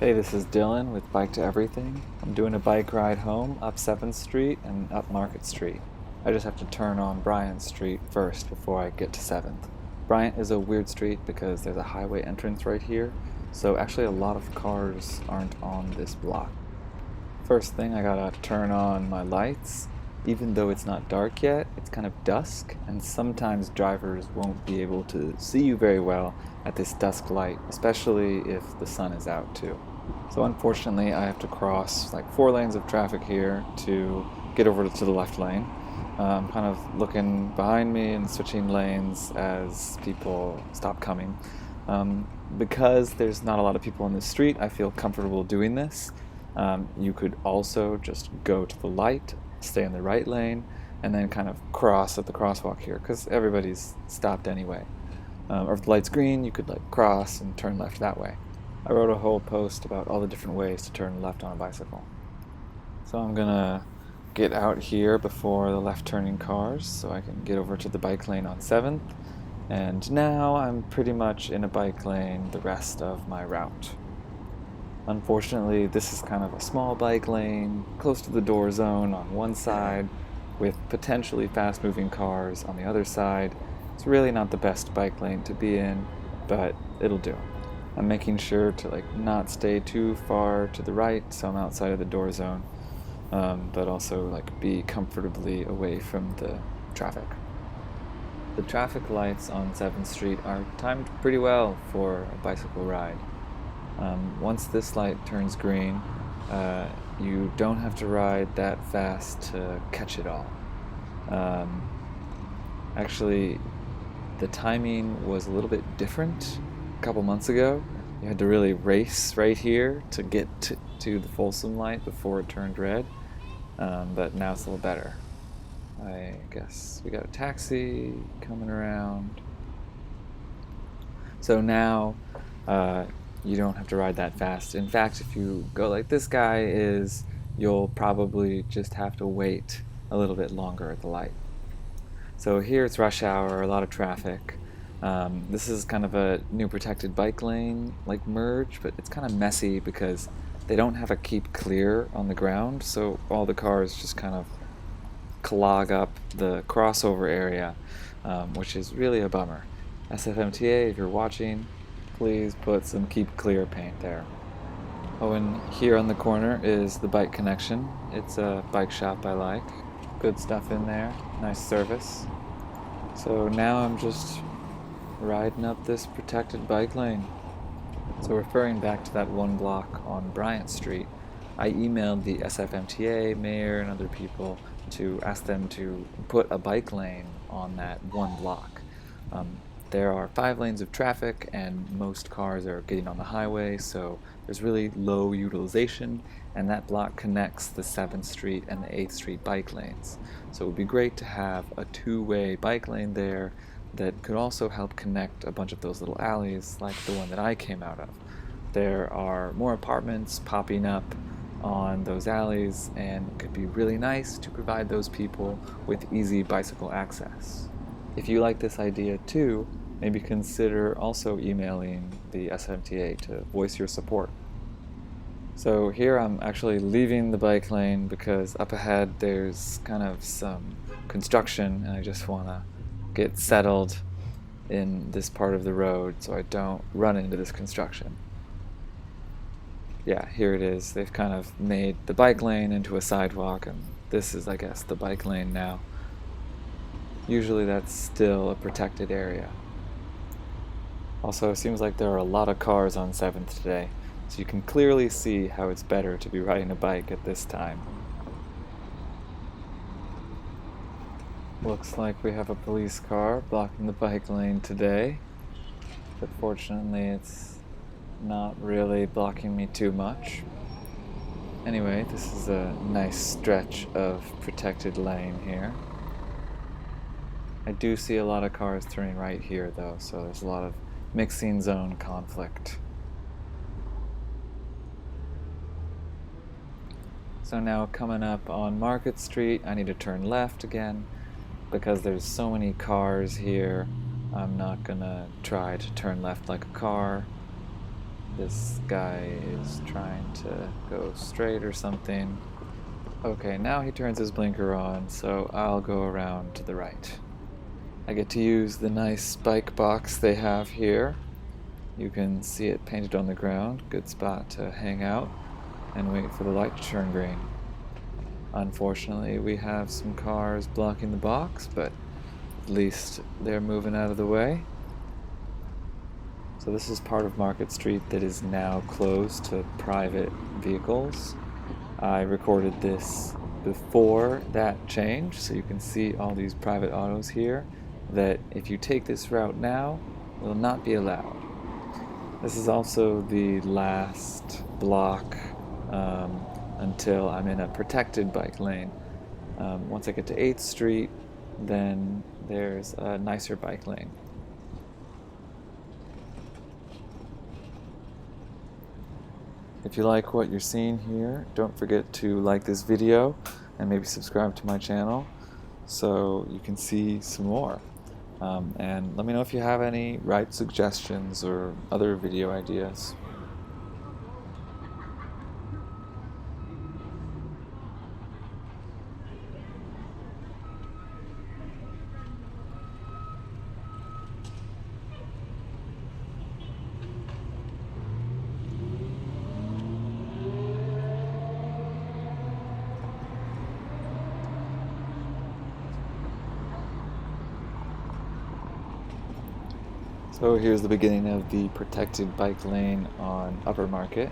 Hey, this is Dylan with Bike to Everything. I'm doing a bike ride home up 7th Street and up Market Street. I just have to turn on Bryant Street first before I get to 7th. Bryant is a weird street because there's a highway entrance right here, so actually a lot of cars aren't on this block. First thing, I gotta turn on my lights. Even though it's not dark yet, it's kind of dusk, and sometimes drivers won't be able to see you very well at this dusk light, especially if the sun is out too. So unfortunately, I have to cross like 4 lanes of traffic here to get over to the left lane. I'm kind of looking behind me and switching lanes as people stop coming. Because there's not a lot of people on the street, I feel comfortable doing this. You could also just go to the light, stay in the right lane, and then kind of cross at the crosswalk here because everybody's stopped anyway. Or if the light's green, you could like cross and turn left that way. I wrote a whole post about all the different ways to turn left on a bicycle. So I'm gonna get out here before the left turning cars so I can get over to the bike lane on 7th. And now I'm pretty much in a bike lane the rest of my route. Unfortunately, this is kind of a small bike lane, close to the door zone on one side, with potentially fast-moving cars on the other side. It's really not the best bike lane to be in, but it'll do. I'm making sure to not stay too far to the right, so I'm outside of the door zone, but also be comfortably away from the traffic. The traffic lights on 7th Street are timed pretty well for a bicycle ride. Once this light turns green, you don't have to ride that fast to catch it all. Actually, the timing was a little bit different a couple months ago. You had to really race right here to get to the Folsom light before it turned red, but now it's a little better. I guess we got a taxi coming around. So now you don't have to ride that fast. In fact, if you go like this guy is, you'll probably just have to wait a little bit longer at the light. So here it's rush hour, a lot of traffic. This is kind of a new protected bike lane merge, but it's kind of messy because they don't have a keep clear on the ground, so all the cars just kind of clog up the crossover area, which is really a bummer. SFMTA, if you're watching, please put some keep clear paint there. Oh, and here on the corner is the Bike Connection. It's a bike shop I like. Good stuff in there, nice service. So now I'm just riding up this protected bike lane. So referring back to that one block on Bryant Street, I emailed the SFMTA, mayor, and other people to ask them to put a bike lane on that one block. There are 5 lanes of traffic and most cars are getting on the highway, so there's really low utilization, and that block connects the 7th Street and the 8th Street bike lanes. So it would be great to have a 2-way bike lane there that could also help connect a bunch of those little alleys like the one that I came out of. There are more apartments popping up on those alleys, and it could be really nice to provide those people with easy bicycle access. If you like this idea too, maybe consider also emailing the SMTA to voice your support. So here I'm actually leaving the bike lane because up ahead there's kind of some construction and I just want to get settled in this part of the road so I don't run into this construction. Yeah, here it is. They've kind of made the bike lane into a sidewalk, and this is, I guess, the bike lane now. Usually that's still a protected area. Also, it seems like there are a lot of cars on 7th today, so you can clearly see how it's better to be riding a bike at this time. Looks like we have a police car blocking the bike lane today, but fortunately it's not really blocking me too much. Anyway, this is a nice stretch of protected lane here. I do see a lot of cars turning right here though, so there's a lot of mixing zone conflict. So now coming up on Market Street, I need to turn left again because there's so many cars here. I'm not gonna try to turn left like a car. This guy is trying to go straight or something. Okay, now he turns his blinker on, so I'll go around to the right. I get to use the nice bike box they have here. You can see it painted on the ground. Good spot to hang out and wait for the light to turn green. Unfortunately, we have some cars blocking the box, but at least they're moving out of the way. So this is part of Market Street that is now closed to private vehicles. I recorded this before that change, so you can see all these private autos here that if you take this route now, will not be allowed. This is also the last block until I'm in a protected bike lane. Once I get to 8th Street, then there's a nicer bike lane. If you like what you're seeing here, don't forget to like this video and maybe subscribe to my channel so you can see some more. And let me know if you have any ride suggestions or other video ideas. So here's the beginning of the protected bike lane on Upper Market.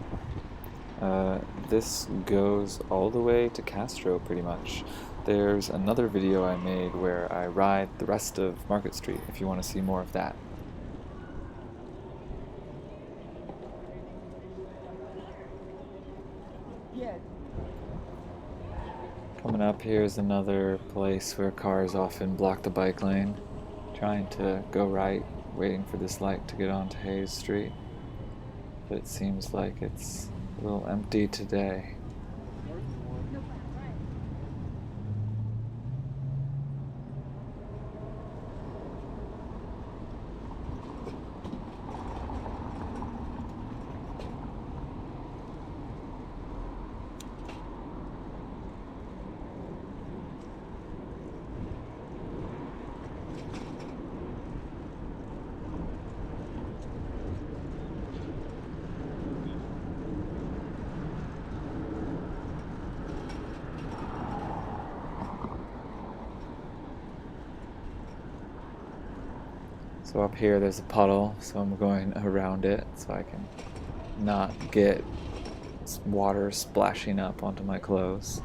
This goes all the way to Castro pretty much. There's another video I made where I ride the rest of Market Street if you want to see more of that. Coming up here is another place where cars often block the bike lane. Trying to go right, waiting for this light to get onto Hayes Street. But it seems like it's a little empty today. So up here there's a puddle, so I'm going around it so I can not get water splashing up onto my clothes.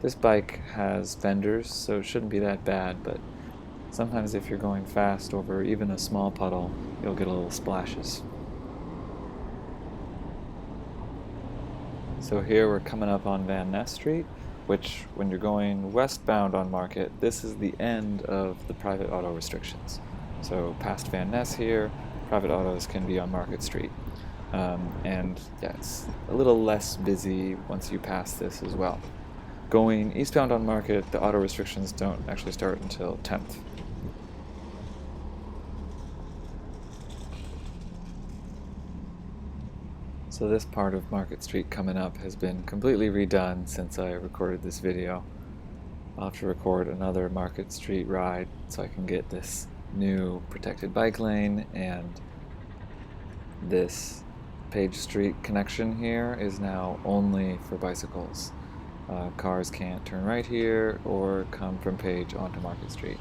This bike has fenders, so it shouldn't be that bad, but sometimes if you're going fast over even a small puddle, you'll get a little splashes. So here we're coming up on Van Ness Street, which when you're going westbound on Market, this is the end of the private auto restrictions. So past Van Ness here, private autos can be on Market Street. And yeah, it's a little less busy once you pass this as well. Going eastbound on Market, the auto restrictions don't actually start until 10th. So this part of Market Street coming up has been completely redone since I recorded this video. I'll have to record another Market Street ride so I can get this new protected bike lane, and this Page Street connection here is now only for bicycles. Cars can't turn right here or come from Page onto Market Street.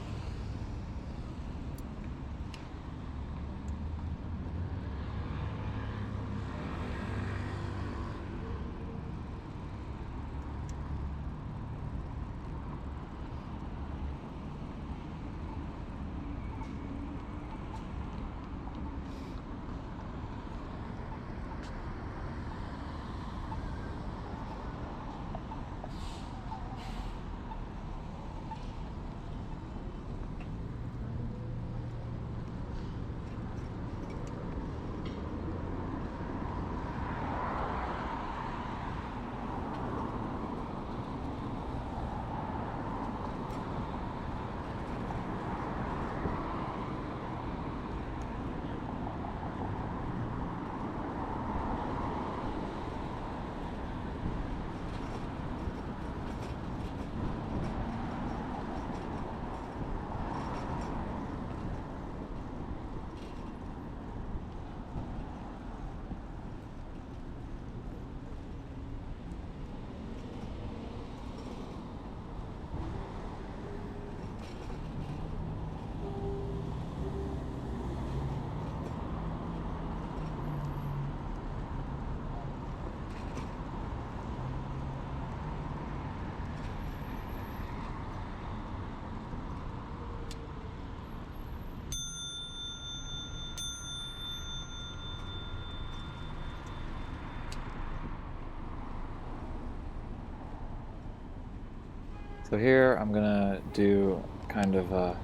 So here I'm gonna do kind of a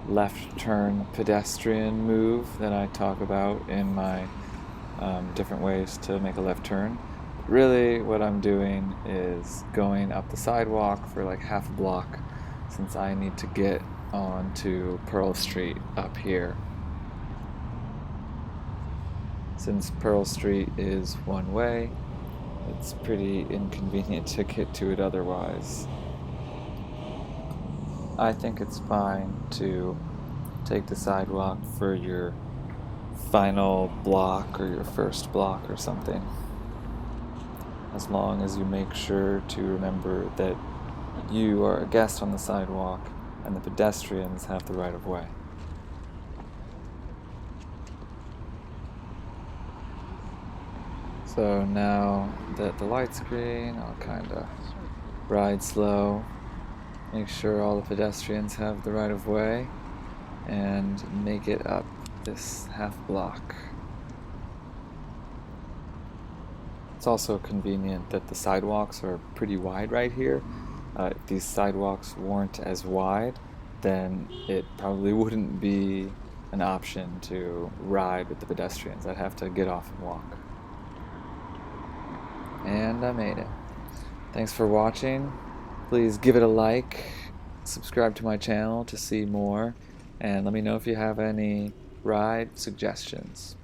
left turn pedestrian move that I talk about in my different ways to make a left turn. Really what I'm doing is going up the sidewalk for like half a block since I need to get onto Pearl Street up here. Since Pearl Street is one way, it's pretty inconvenient to get to it otherwise. I think it's fine to take the sidewalk for your final block or your first block or something, as long as you make sure to remember that you are a guest on the sidewalk and the pedestrians have the right of way. So now that the light's green, I'll kind of ride slow, make sure all the pedestrians have the right of way, and make it up this half block. It's also convenient that the sidewalks are pretty wide right here. If these sidewalks weren't as wide, then it probably wouldn't be an option to ride with the pedestrians. I'd have to get off and walk. And I made it. Thanks for watching. Please give it a like, subscribe to my channel to see more, and let me know if you have any ride suggestions.